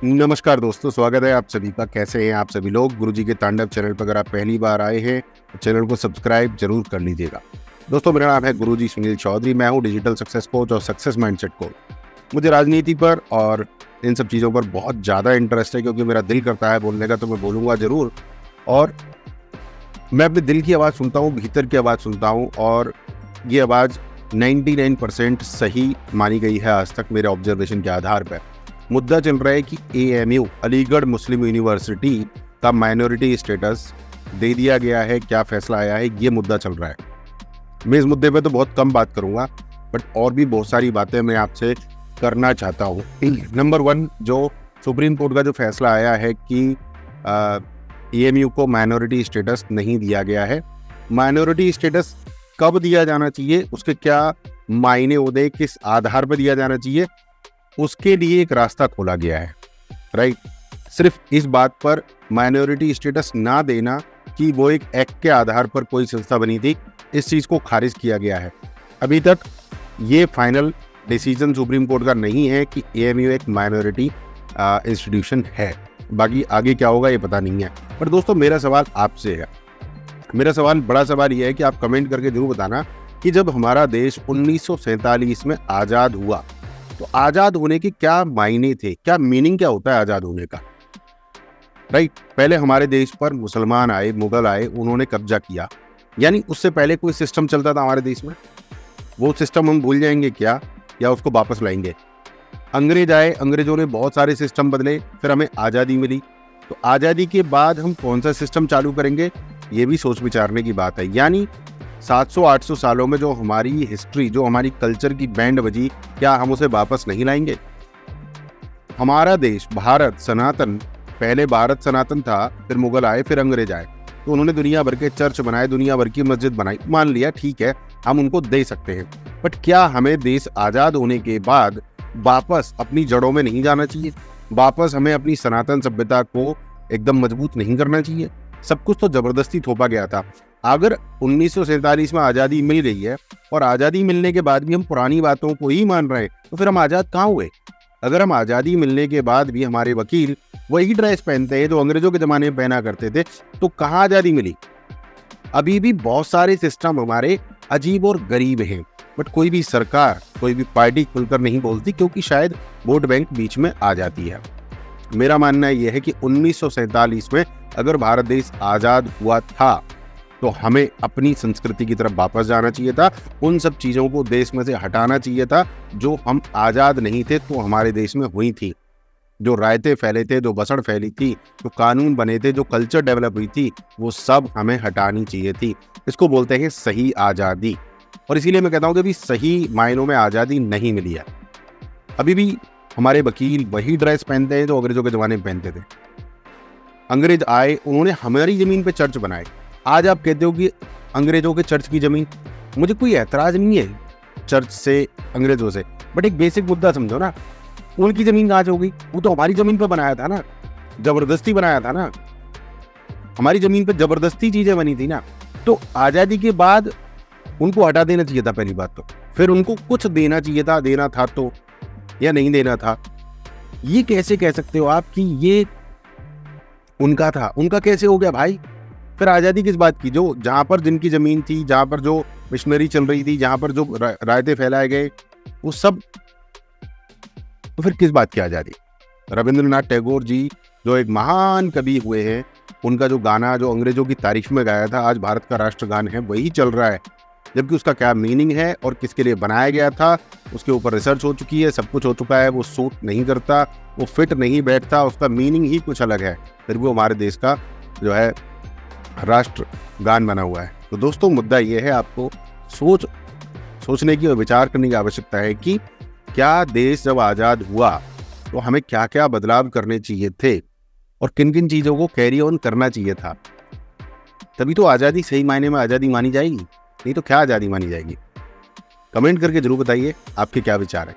नमस्कार दोस्तों, स्वागत है आप सभी का। कैसे हैं आप सभी लोग? गुरुजी के तांडव चैनल पर अगर आप पहली बार आए हैं तो चैनल को सब्सक्राइब जरूर कर लीजिएगा। दोस्तों, मेरा नाम है गुरुजी सुनील चौधरी। मैं हूं डिजिटल सक्सेस कोच और सक्सेस माइंडसेट कोच। मुझे राजनीति पर और इन सब चीज़ों पर बहुत ज़्यादा इंटरेस्ट है, क्योंकि मेरा दिल करता है बोलने का, तो मैं बोलूँगा ज़रूर। और मैं अपने दिल की आवाज़ सुनता हूँ, भीतर की आवाज़ सुनता हूँ, और ये आवाज़ 99% सही मानी गई है आज तक मेरे ऑब्जर्वेशन के आधार पर। मुद्दा चल रहा है कि AMU अलीगढ़ मुस्लिम यूनिवर्सिटी का माइनॉरिटी स्टेटस दे दिया गया है। क्या फैसला आया है, ये मुद्दा चल रहा है। मैं इस मुद्दे पे तो बहुत कम बात करूंगा, बट और भी बहुत सारी बातें मैं आपसे करना चाहता हूँ। नंबर 1, जो सुप्रीम कोर्ट का जो फैसला आया है कि AMU को माइनॉरिटी स्टेटस नहीं दिया गया है। माइनॉरिटी स्टेटस कब दिया जाना चाहिए, उसके क्या मायने होते हैं, किस आधार पर दिया जाना चाहिए, उसके लिए एक रास्ता खोला गया है। राइट, सिर्फ इस बात पर माइनॉरिटी स्टेटस ना देना कि वो एक एक्ट के आधार पर कोई संस्था बनी थी, इस चीज को खारिज किया गया है। अभी तक ये फाइनल डिसीजन सुप्रीम कोर्ट का नहीं है कि AMU एक माइनॉरिटी इंस्टीट्यूशन है। बाकी आगे क्या होगा ये पता नहीं है। पर दोस्तों, मेरा सवाल आपसे है, मेरा सवाल बड़ा सवाल ये है कि आप कमेंट करके जरूर बताना कि जब हमारा देश 1947 में आजाद हुआ, तो आजाद होने के क्या मायने थे, क्या मीनिंग क्या होता है आजाद होने का। राइट, पहले हमारे देश पर मुसलमान आए, मुगल आए, उन्होंने कब्जा किया। यानी उससे पहले कोई सिस्टम चलता था हमारे देश में, वो सिस्टम हम भूल जाएंगे क्या, या उसको वापस लाएंगे? अंग्रेज आए, अंग्रेजों ने बहुत सारे सिस्टम बदले, फिर हमें आजादी मिली, तो आजादी के बाद हम कौन सा सिस्टम चालू करेंगे, ये भी सोच विचारने की बात है। यानी 700-800 सालों में जो हमारी हिस्ट्री, जो हमारी कल्चर की बैंड बजी, क्या हम उसे वापस नहीं लाएंगे? हमारा देश भारत सनातन, पहले भारत सनातन था, फिर मुगल आए, फिर अंग्रेज आए, तो उन्होंने दुनिया भर के चर्च बनाए, दुनिया भर की मस्जिद बनाई। मान लिया, ठीक है, हम उनको दे सकते हैं, बट क्या हमें देश आजाद होने के बाद वापस अपनी जड़ों में नहीं जाना चाहिए? वापस हमें अपनी सनातन सभ्यता को एकदम मजबूत नहीं करना चाहिए? सब कुछ तो जबरदस्ती थोपा गया था। अगर 1947 में आज़ादी मिल गई है और आज़ादी मिलने के बाद भी हम पुरानी बातों को ही मान रहे हैं, तो फिर हम आज़ाद कहाँ हुए? अगर हम आज़ादी मिलने के बाद भी हमारे वकील वही ड्रेस पहनते हैं जो अंग्रेजों के ज़माने में पहना करते थे, तो कहाँ आज़ादी मिली? अभी भी बहुत सारे सिस्टम हमारे अजीब और गरीब हैं, बट कोई भी सरकार, कोई भी पार्टी खुलकर नहीं बोलती, क्योंकि शायद वोट बैंक बीच में आ जाती है। मेरा मानना यह है कि 1947 में अगर भारत देश आज़ाद हुआ था, तो हमें अपनी संस्कृति की तरफ वापस जाना चाहिए था। उन सब चीज़ों को देश में से हटाना चाहिए था जो हम आज़ाद नहीं थे तो हमारे देश में हुई थी। जो रायते फैले थे, जो बसड़ फैली थी, जो कानून बने थे, जो कल्चर डेवलप हुई थी, वो सब हमें हटानी चाहिए थी। इसको बोलते हैं सही आज़ादी। और इसीलिए मैं कहता हूँ कि अभी सही मायनों में आज़ादी नहीं मिली है। अभी भी हमारे वकील वही ड्रेस पहनते हैं जो अंग्रेजों के ज़माने में पहनते थे। अंग्रेज आए, उन्होंने हमारी ज़मीन पे चर्च बनाए। आज आप कहते हो कि अंग्रेजों के चर्च की ज़मीन, मुझे कोई ऐतराज़ नहीं है चर्च से, अंग्रेजों से, बट एक बेसिक मुद्दा समझो ना, उनकी ज़मीन कहाँ से होगी? वो तो हमारी ज़मीन पे बनाया था ना, जबरदस्ती बनाया था ना, हमारी ज़मीन पे जबरदस्ती चीज़ें बनी थी ना। तो आज़ादी के बाद उनको हटा देना चाहिए था पहली बात तो, फिर उनको कुछ देना चाहिए था, देना था तो, या नहीं देना था। ये कैसे कह सकते हो आप कि ये उनका था? उनका कैसे हो गया भाई? फिर आज़ादी किस बात की? जो जहाँ पर जिनकी ज़मीन थी, जहाँ पर जो मिशनरी चल रही थी, जहाँ पर जो रायते फैलाए गए, वो सब, तो फिर किस बात की आज़ादी? रविंद्रनाथ टैगोर जी जो एक महान कवि हुए हैं, उनका जो गाना जो अंग्रेजों की तारीफ में गाया था, आज भारत का राष्ट्रगान है, वही चल रहा है। जबकि उसका क्या मीनिंग है और किसके लिए बनाया गया था, उसके ऊपर रिसर्च हो चुकी है, सब कुछ हो चुका है। वो सूट नहीं करता, वो फिट नहीं बैठता, उसका मीनिंग ही कुछ अलग है, फिर वो हमारे देश का जो है राष्ट्रगान बना हुआ है। तो दोस्तों, मुद्दा ये है, आपको सोचने की और विचार करने की आवश्यकता है कि क्या देश जब आज़ाद हुआ तो हमें क्या क्या बदलाव करने चाहिए थे और किन किन चीज़ों को कैरी ऑन करना चाहिए था। तभी तो आज़ादी सही मायने में आज़ादी मानी जाएगी, नहीं तो क्या आज़ादी मानी जाएगी? कमेंट करके जरूर बताइए आपके क्या विचार है।